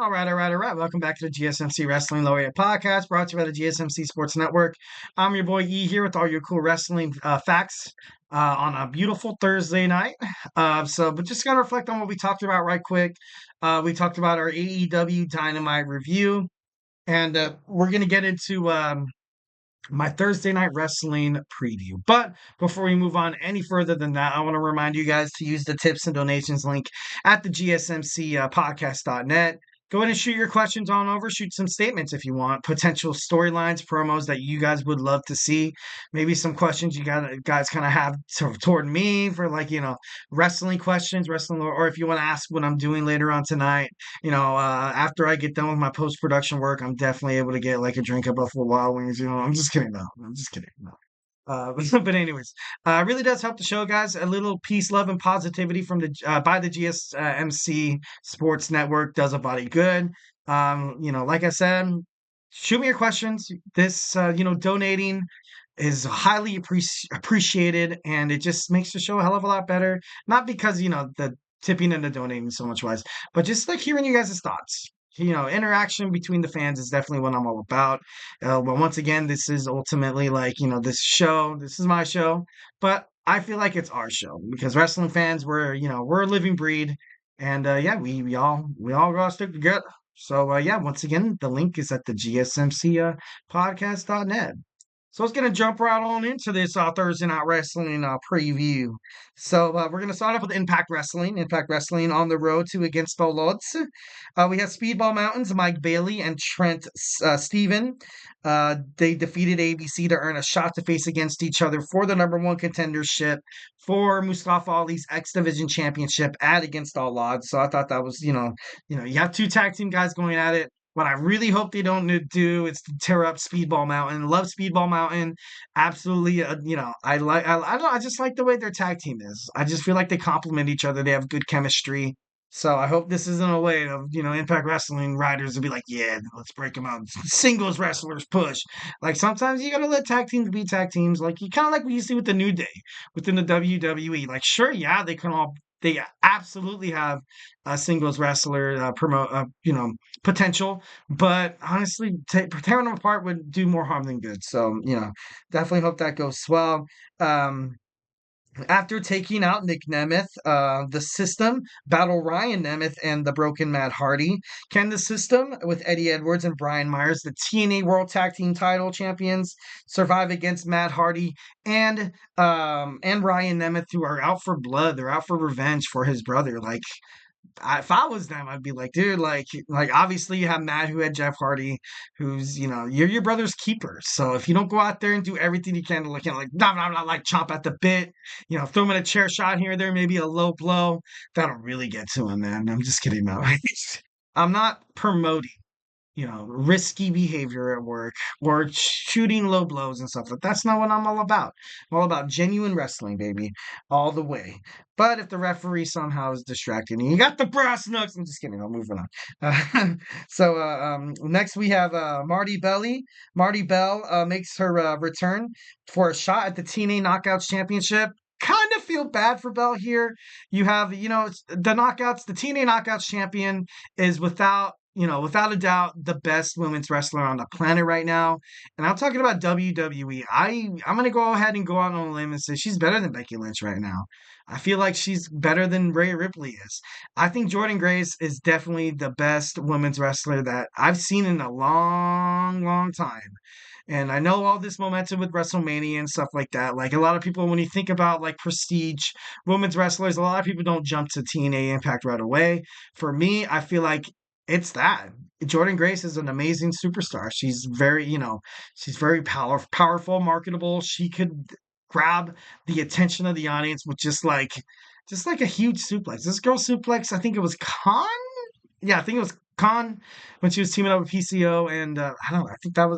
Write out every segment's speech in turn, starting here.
All right. Welcome back to the GSMC Wrestling Laureate podcast, brought to you by the GSMC Sports Network. I'm your boy E here with all your cool wrestling facts on a beautiful Thursday night. But just gonna reflect on what we talked about right quick. We talked about our AEW Dynamite review, and we're gonna get into my Thursday night wrestling preview. But before we move on any further than that, I want to remind you guys to use the tips and donations link at the GSMC podcast.net. Go ahead and shoot your questions on over. Shoot some statements if you want. Potential storylines, promos that you guys would love to see. Maybe some questions you guys kind of have toward me for wrestling questions, or if you want to ask what I'm doing later on tonight. After I get done with my post production work, I'm definitely able to get like a drink of Buffalo Wild Wings. I'm just kidding. No, I'm just kidding. No. But anyways, it really does help the show, guys. A little peace, love, and positivity from the by the GSMC Sports Network does a body good. Like I said, shoot me your questions. This, donating is highly appreciated, and it just makes the show a hell of a lot better. Not because the tipping and the donating so much wise, but just like hearing you guys' thoughts. Interaction between the fans is definitely what I'm all about. But once again, this is ultimately this show. This is my show, but I feel like it's our show because wrestling fans, we're a living breed, and yeah, we all gotta stick together. So once again, the link is at the GSMC podcast.net. So let's gonna jump right on into this Thursday Night Wrestling preview. So we're gonna start off with Impact Wrestling. Impact Wrestling on the road to Against All Odds. We have Speedball Mountains, Mike Bailey and Trent Steven. They defeated ABC to earn a shot to face against each other for the number one contendership for Mustafa Ali's X Division Championship at Against All Odds. So I thought that was, you have two tag team guys going at it. What I really hope they don't do is to tear up Speedball Mountain. Love Speedball Mountain. Absolutely. I don't know. I just like the way their tag team is. I just feel like they complement each other. They have good chemistry. So I hope this isn't a way of, Impact Wrestling writers to be like, yeah, let's break them out. Singles wrestlers push. Like sometimes you got to let tag teams be tag teams. Like you kind of like what you see with the New Day within the WWE. Like, sure, yeah, they absolutely have a singles wrestler potential, but honestly, tearing them apart would do more harm than good. So, definitely hope that goes well. After taking out Nick Nemeth, the System battle Ryan Nemeth and the Broken Matt Hardy. Can the System, with Eddie Edwards and Brian Myers, the TNA World Tag Team Title champions, survive against Matt Hardy and Ryan Nemeth, who are out for blood? They're out for revenge for his brother. Like if I was them, I'd be like, dude, like obviously you have Matt who had Jeff Hardy, who's you're your brother's keeper. So if you don't go out there and do everything you can to like chomp at the bit, throw him in a chair shot here or there, maybe a low blow, that'll really get to him, man. I'm just kidding, man. I'm not promoting risky behavior at work or shooting low blows and stuff. But that's not what I'm all about. I'm all about genuine wrestling, baby, all the way. But if the referee somehow is distracting you got the brass knucks. I'm just kidding. I'm moving on. Next we have Marty Belly. Marty Bell makes her return for a shot at the TNA Knockouts Championship. Kind of feel bad for Bell here. You have, the knockouts, the TNA Knockouts champion is without a doubt, the best women's wrestler on the planet right now. And I'm talking about WWE. I'm going to go ahead and go out on a limb and say she's better than Becky Lynch right now. I feel like she's better than Rhea Ripley is. I think Jordynne Grace is definitely the best women's wrestler that I've seen in a long, long time. And I know all this momentum with WrestleMania and stuff like that. Like a lot of people, when you think about like prestige women's wrestlers, a lot of people don't jump to TNA Impact right away. For me, I feel like it's that. Jordynne Grace is an amazing superstar. She's very powerful, marketable. She could grab the attention of the audience with just like a huge suplex. This girl suplex, I think it was Khan. Yeah, I think it was Khan when she was teaming up with PCO, and I don't know.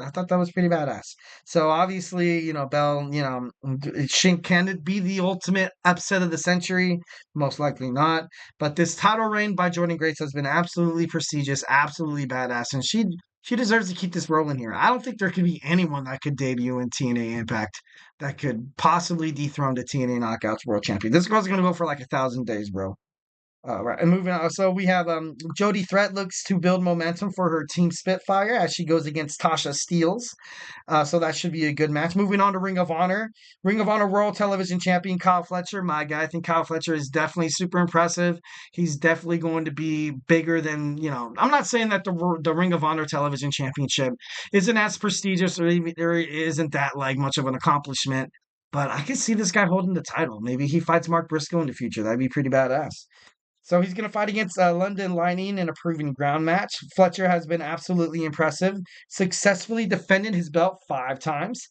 I thought that was pretty badass. So obviously, Bell, can it be the ultimate upset of the century? Most likely not. But this title reign by Jordynne Grace has been absolutely prestigious, absolutely badass, and she deserves to keep this rolling here. I don't think there could be anyone that could debut in TNA Impact that could possibly dethrone the TNA Knockouts World Champion. This girl's gonna go for like 1,000 days, bro. Right, and moving on. So we have Jody Threat looks to build momentum for her Team Spitfire as she goes against Tasha Steeles. So that should be a good match. Moving on to Ring of Honor. Ring of Honor World Television Champion Kyle Fletcher, my guy. I think Kyle Fletcher is definitely super impressive. He's definitely going to be bigger than, I'm not saying that the Ring of Honor Television Championship isn't as prestigious or isn't that like much of an accomplishment. But I can see this guy holding the title. Maybe he fights Mark Briscoe in the future. That'd be pretty badass. So he's going to fight against London Lining in a proven ground match. Fletcher has been absolutely impressive, successfully defended his belt 5 times.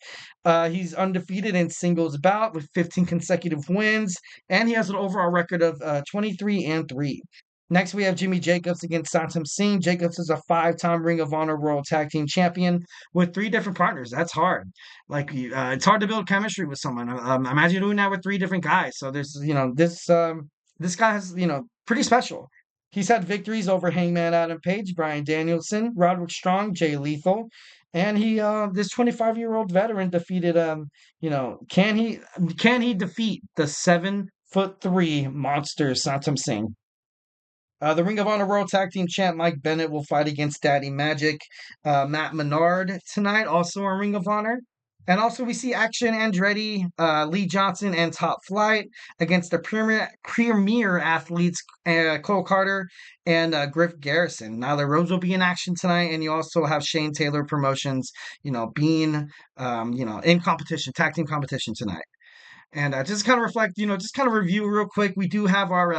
He's undefeated in singles bout with 15 consecutive wins, and he has an overall record of 23-3. Next, we have Jimmy Jacobs against Santam Singh. Jacobs is a 5-time Ring of Honor World Tag Team Champion with 3 different partners. That's hard. It's hard to build chemistry with someone. Imagine doing that with 3 different guys. So this guy has, pretty special. He's had victories over Hangman Adam Page, Brian Danielson, Roderick Strong, Jay Lethal, and this 25-year-old veteran defeated can he defeat the 7'3" monster Santam Singh? The Ring of Honor World Tag Team Champ Mike Bennett will fight against Daddy Magic, Matt Menard tonight, also on Ring of Honor. And also we see Action Andretti, Lee Johnson, and Top Flight against the premier athletes Cole Carter and Griff Garrison. Now the roads will be in action tonight, and you also have Shane Taylor Promotions, being in competition, tag team competition tonight. And just kind of reflect, just kind of review real quick. We do have our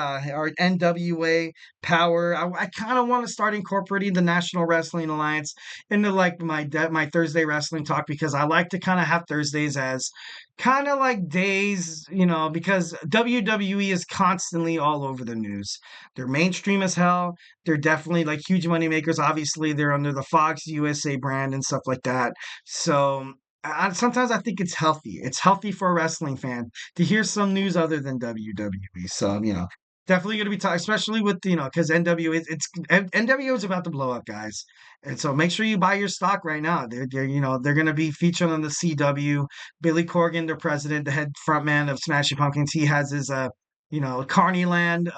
NWA Powerr. I kind of want to start incorporating the National Wrestling Alliance into like my Thursday wrestling talk because I like to kind of have Thursdays as kind of like days, because WWE is constantly all over the news. They're mainstream as hell. They're definitely like huge money makers. Obviously, they're under the Fox USA brand and stuff like that. So sometimes I think it's healthy. It's healthy for a wrestling fan to hear some news other than WWE. So, definitely going to be talking, especially with, because NWA is about to blow up, guys. And so make sure you buy your stock right now. They're going to be featured on the CW. Billy Corgan, their president, the head frontman of Smashing Pumpkins, he has his, Carneyland,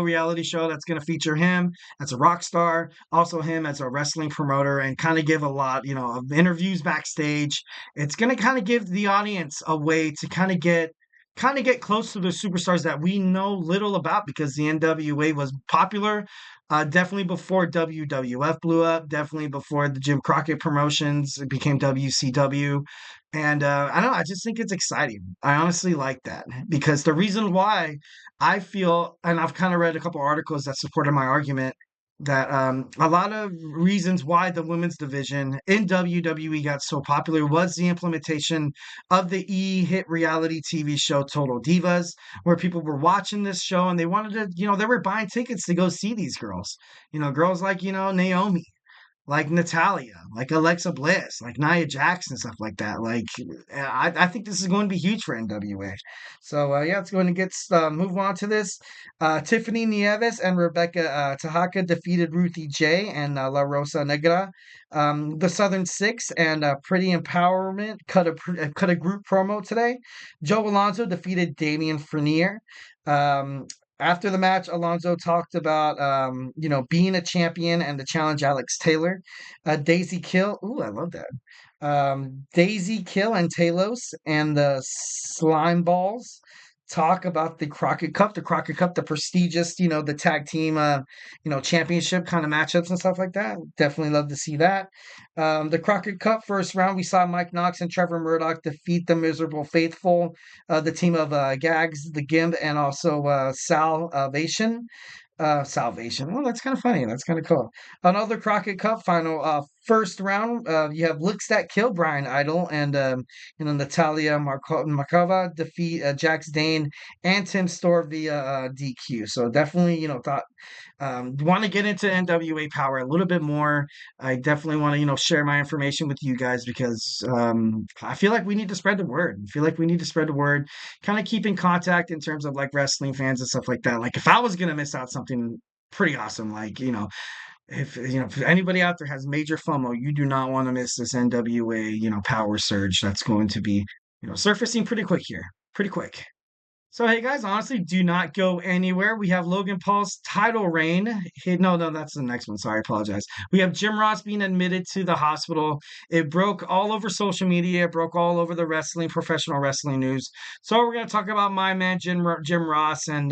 reality show that's going to feature him as a rock star, also him as a wrestling promoter, and kind of give a lot, of interviews backstage. It's going to kind of give the audience a way to kind of get close to the superstars that we know little about because the NWA was popular definitely before WWF blew up, definitely before the Jim Crockett promotions it became WCW. And I don't know, I just think it's exciting. I honestly like that because the reason why I feel, and I've kind of read a couple articles that supported my argument, that a lot of reasons why the women's division in WWE got so popular was the implementation of the hit reality TV show Total Divas, where people were watching this show and they wanted to, they were buying tickets to go see these girls. Girls like, Naomi, like Natalia, like Alexa Bliss, like Nia Jax and stuff like that. Like, I think this is going to be huge for NWA. So, yeah, it's going to move on to this. Tiffany Nieves and Rebecca Tahaka defeated Ruthie J and La Rosa Negra. The Southern Six and Pretty Empowerment cut a group promo today. Joe Alonso defeated Damian Frenier. After the match, Alonso talked about, being a champion and to challenge Alex Taylor. Daisy Kill, ooh, I love that. Daisy Kill and Talos and the Slime Balls talk about the Crockett Cup, the prestigious, the tag team, championship kind of matchups and stuff like that. Definitely love to see that. The Crockett Cup first round, we saw Mike Knox and Trevor Murdoch defeat the Miserable Faithful, the team of Gags, the Gimp, and also Salvation. Salvation. Well, that's kind of funny. That's kind of cool. Another Crockett Cup final. First round, you have Looks That Kill Brian Idol and Natalia Markova defeat Jax Dane and Tim Storr via DQ. So definitely, thought want to get into NWA Powerr a little bit more. I definitely want to, share my information with you guys because I feel like we need to spread the word. I feel like we need to spread the word, kind of keep in contact in terms of like wrestling fans and stuff like that. Like if I was gonna miss out something pretty awesome, like if anybody out there has major FOMO, you do not want to miss this NWA Powerr surge that's going to be surfacing pretty quick here, pretty quick. So, hey guys, honestly, do not go anywhere. We have Logan Paul's title reign. No, that's the next one. Sorry, I apologize. We have Jim Ross being admitted to the hospital. It broke all over social media. It broke all over the professional wrestling news. So, we're going to talk about my man Jim Ross, and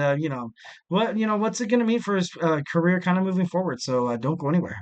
what's it going to mean for his career, kind of moving forward. So, don't go anywhere.